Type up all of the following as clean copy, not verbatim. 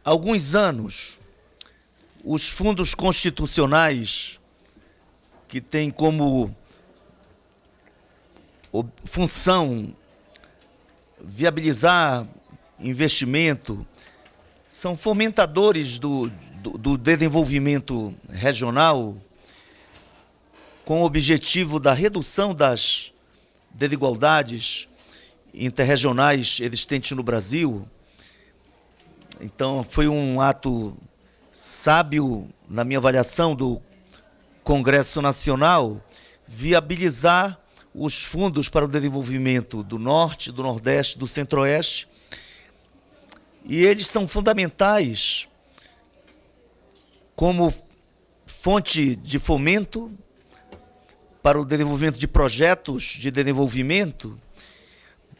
alguns anos, os fundos constitucionais, que têm como função viabilizar investimento, são fomentadores do desenvolvimento regional, com o objetivo da redução das desigualdades interregionais existentes no Brasil. Então, foi um ato sábio, na minha avaliação, do Congresso Nacional, viabilizar os fundos para o desenvolvimento do Norte, do Nordeste, do Centro-Oeste. E eles são fundamentais como fonte de fomento para o desenvolvimento de projetos de desenvolvimento,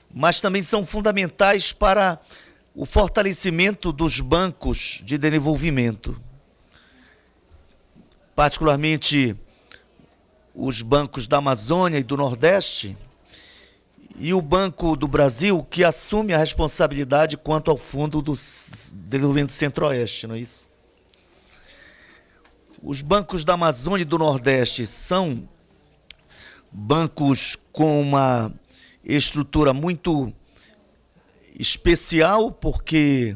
mas também são fundamentais para o fortalecimento dos bancos de desenvolvimento, particularmente os bancos da Amazônia e do Nordeste, e o Banco do Brasil, que assume a responsabilidade quanto ao Fundo do Desenvolvimento Centro-Oeste, não é isso? Os bancos da Amazônia e do Nordeste são bancos com uma estrutura muito especial, porque,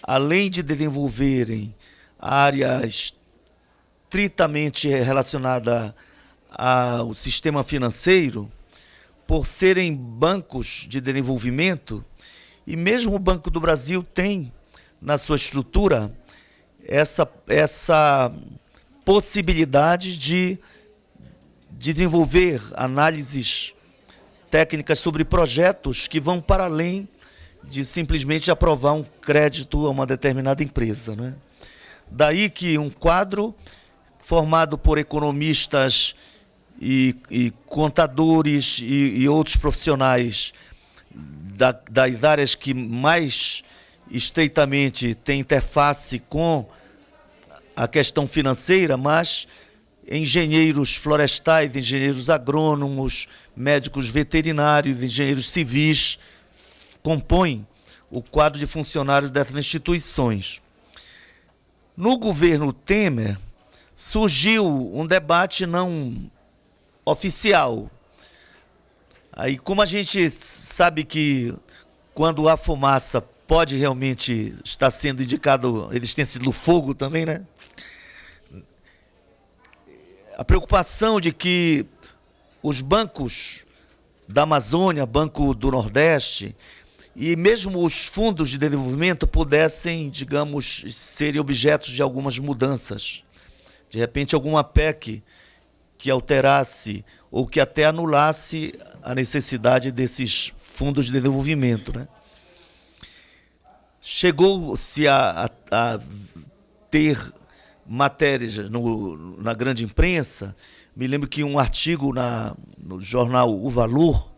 além de desenvolverem a área estritamente relacionada ao sistema financeiro, por serem bancos de desenvolvimento, e mesmo o Banco do Brasil tem na sua estrutura essa possibilidade de desenvolver análises técnicas sobre projetos que vão para além de simplesmente aprovar um crédito a uma determinada empresa, né? Daí que um quadro formado por economistas e contadores e outros profissionais das áreas que mais estreitamente têm interface com a questão financeira, mas engenheiros florestais, engenheiros agrônomos, médicos veterinários, engenheiros civis, compõem o quadro de funcionários dessas instituições. No governo Temer, surgiu um debate não oficial. Aí, como a gente sabe que quando há fumaça pode realmente estar sendo indicado a existência do fogo também, né? A preocupação de que os bancos da Amazônia, Banco do Nordeste e mesmo os fundos de desenvolvimento pudessem, digamos, serem objetos de algumas mudanças. De repente, alguma PEC que alterasse ou que até anulasse a necessidade desses fundos de desenvolvimento, né? Chegou-se a ter matérias na grande imprensa. Me lembro que um artigo no jornal O Valor,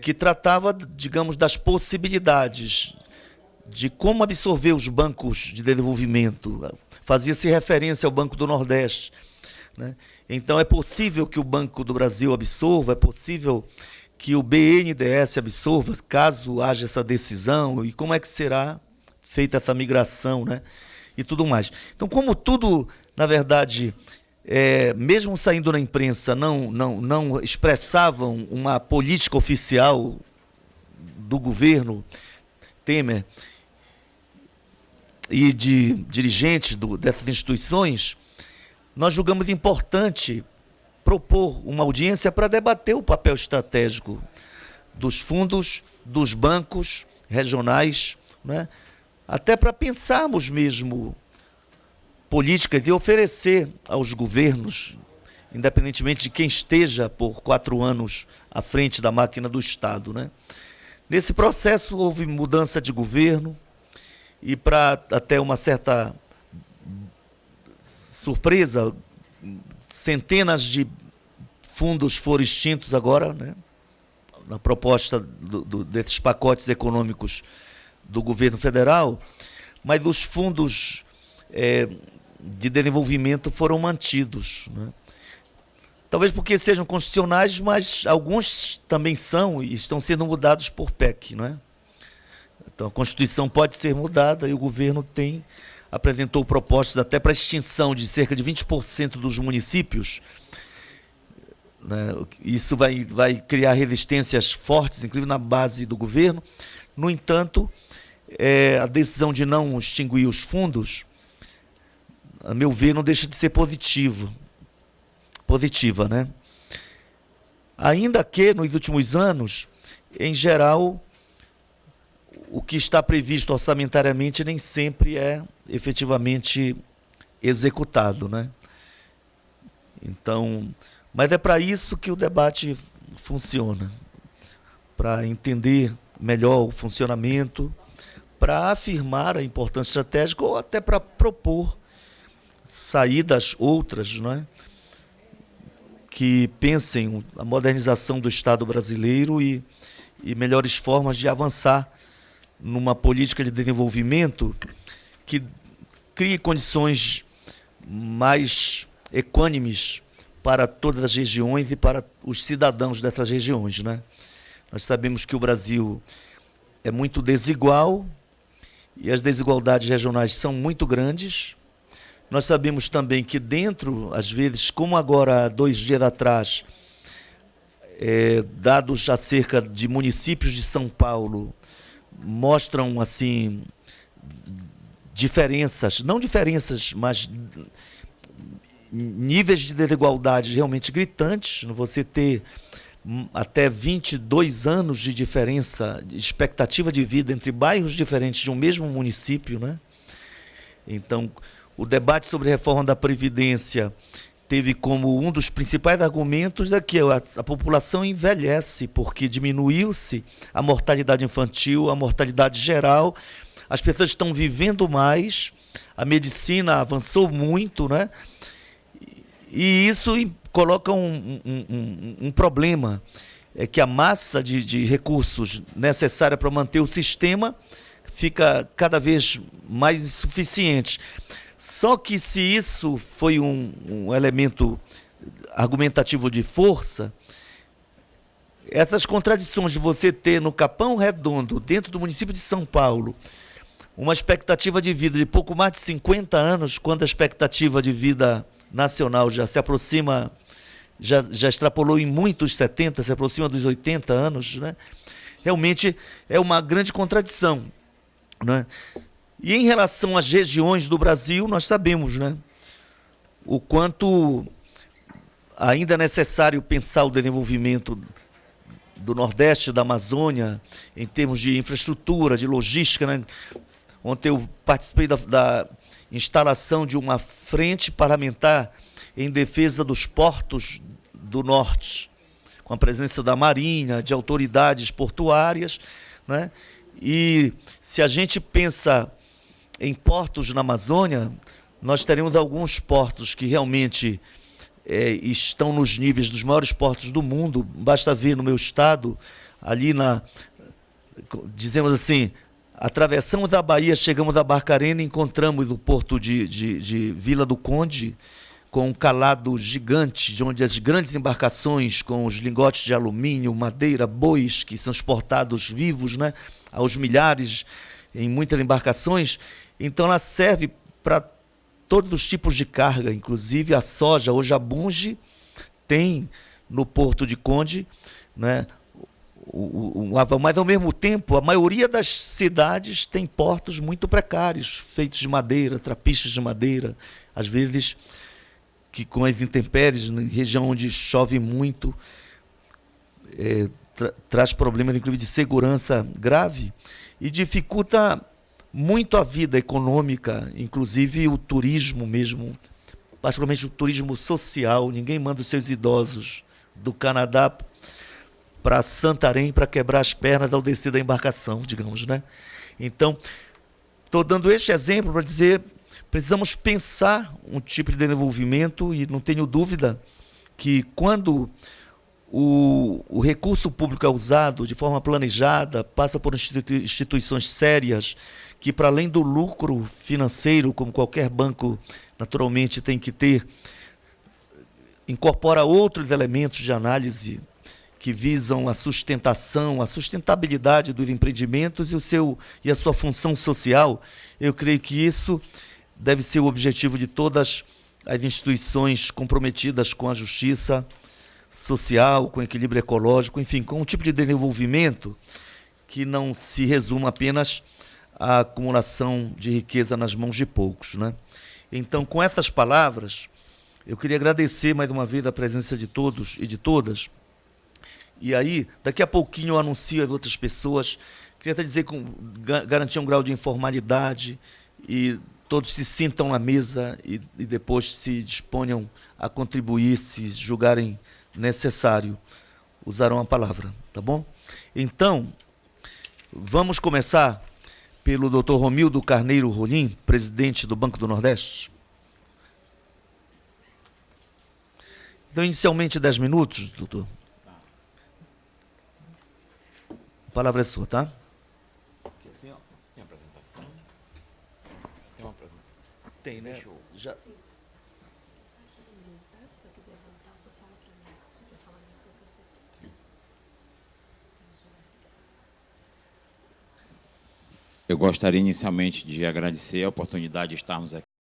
que tratava, digamos, das possibilidades de como absorver os bancos de desenvolvimento. Fazia-se referência ao Banco do Nordeste, né? Então, é possível que o Banco do Brasil absorva, é possível que o BNDES absorva, caso haja essa decisão, e como é que será feita essa migração, né? E tudo mais. Então, como tudo, na verdade, mesmo saindo na imprensa, não expressavam uma política oficial do governo Temer e de dirigentes dessas instituições, nós julgamos importante propor uma audiência para debater o papel estratégico dos fundos, dos bancos regionais, né? Até para pensarmos mesmo políticas e oferecer aos governos, independentemente de quem esteja por 4 anos à frente da máquina do Estado, né? Nesse processo houve mudança de governo e, para até uma certa surpresa, centenas de fundos foram extintos agora, né? Na proposta desses pacotes econômicos do governo federal, mas os fundos de desenvolvimento foram mantidos, né? Talvez porque sejam constitucionais, mas alguns também são e estão sendo mudados por PEC, não é? Então, a Constituição pode ser mudada e o governo apresentou propostas até para a extinção de cerca de 20% dos municípios, né? Isso vai criar resistências fortes, inclusive na base do governo. No entanto, a decisão de não extinguir os fundos, a meu ver, não deixa de ser positiva, né? Ainda que, nos últimos anos, em geral, o que está previsto orçamentariamente nem sempre é efetivamente executado, né? Então, mas é para isso que o debate funciona, para entender melhor o funcionamento, para afirmar a importância estratégica ou até para propor saídas outras, né, que pensem a modernização do Estado brasileiro e melhores formas de avançar numa política de desenvolvimento que crie condições mais equânimes para todas as regiões e para os cidadãos dessas regiões, né? Nós sabemos que o Brasil é muito desigual e as desigualdades regionais são muito grandes. Nós sabemos também que dentro, às vezes, como agora, 2 dias atrás, dados acerca de municípios de São Paulo mostram, assim, diferenças, não diferenças, mas níveis de desigualdade realmente gritantes. Você ter até 22 anos de diferença, de expectativa de vida entre bairros diferentes de um mesmo município, né? Então, o debate sobre a reforma da Previdência teve como um dos principais argumentos que a população envelhece, porque diminuiu-se a mortalidade infantil, a mortalidade geral, as pessoas estão vivendo mais, a medicina avançou muito, né? E isso coloca um problema, é que a massa de recursos necessária para manter o sistema fica cada vez mais insuficiente. Só que se isso foi um elemento argumentativo de força, essas contradições de você ter no Capão Redondo, dentro do município de São Paulo, uma expectativa de vida de pouco mais de 50 anos, quando a expectativa de vida nacional já se aproxima, já extrapolou em muitos 70, se aproxima dos 80 anos, né? Realmente é uma grande contradição, né? E em relação às regiões do Brasil, nós sabemos, né, o quanto ainda é necessário pensar o desenvolvimento do Nordeste, da Amazônia, em termos de infraestrutura, de logística, né? Ontem eu participei da instalação de uma frente parlamentar em defesa dos portos do Norte, com a presença da Marinha, de autoridades portuárias, né? E se a gente pensa em portos na Amazônia, nós teremos alguns portos que realmente estão nos níveis dos maiores portos do mundo. Basta ver no meu estado, ali dizemos assim, atravessamos a Bahia, chegamos a Barcarena e encontramos o porto de Vila do Conde, com um calado gigante, de onde as grandes embarcações com os lingotes de alumínio, madeira, bois, que são exportados vivos, né, aos milhares em muitas embarcações. Então ela serve para todos os tipos de carga, inclusive a soja. Hoje a Bunge tem no Porto de Conde, né, mas ao mesmo tempo a maioria das cidades tem portos muito precários, feitos de madeira, trapistas de madeira, às vezes que com as intempéries, em região onde chove muito, traz problemas inclusive de segurança grave e dificulta muito a vida econômica, inclusive o turismo mesmo, particularmente o turismo social. Ninguém manda os seus idosos do Canadá para Santarém para quebrar as pernas ao descer da embarcação, digamos, né? Então, estou dando este exemplo para dizer, precisamos pensar um tipo de desenvolvimento e não tenho dúvida que quando o recurso público é usado de forma planejada, passa por instituições sérias, que para além do lucro financeiro, como qualquer banco naturalmente tem que ter, incorpora outros elementos de análise que visam a sustentação, a sustentabilidade dos empreendimentos e a sua função social. Eu creio que isso deve ser o objetivo de todas as instituições comprometidas com a justiça social, com o equilíbrio ecológico, enfim, com um tipo de desenvolvimento que não se resuma apenas à acumulação de riqueza nas mãos de poucos, né? Então, com essas palavras, eu queria agradecer mais uma vez a presença de todos e de todas. E aí, daqui a pouquinho eu anuncio as outras pessoas. Queria até dizer garantir um grau de informalidade e todos se sintam na mesa e depois se disponham a contribuir, se julgarem necessário, usarão a palavra, tá bom? Então, vamos começar pelo Dr. Romildo Carneiro Rolim, presidente do Banco do Nordeste. Então, inicialmente 10 minutos, doutor. A palavra é sua, tá? Tem apresentação? Tem uma apresentação? Tem, né? Já... Eu gostaria inicialmente de agradecer a oportunidade de estarmos aqui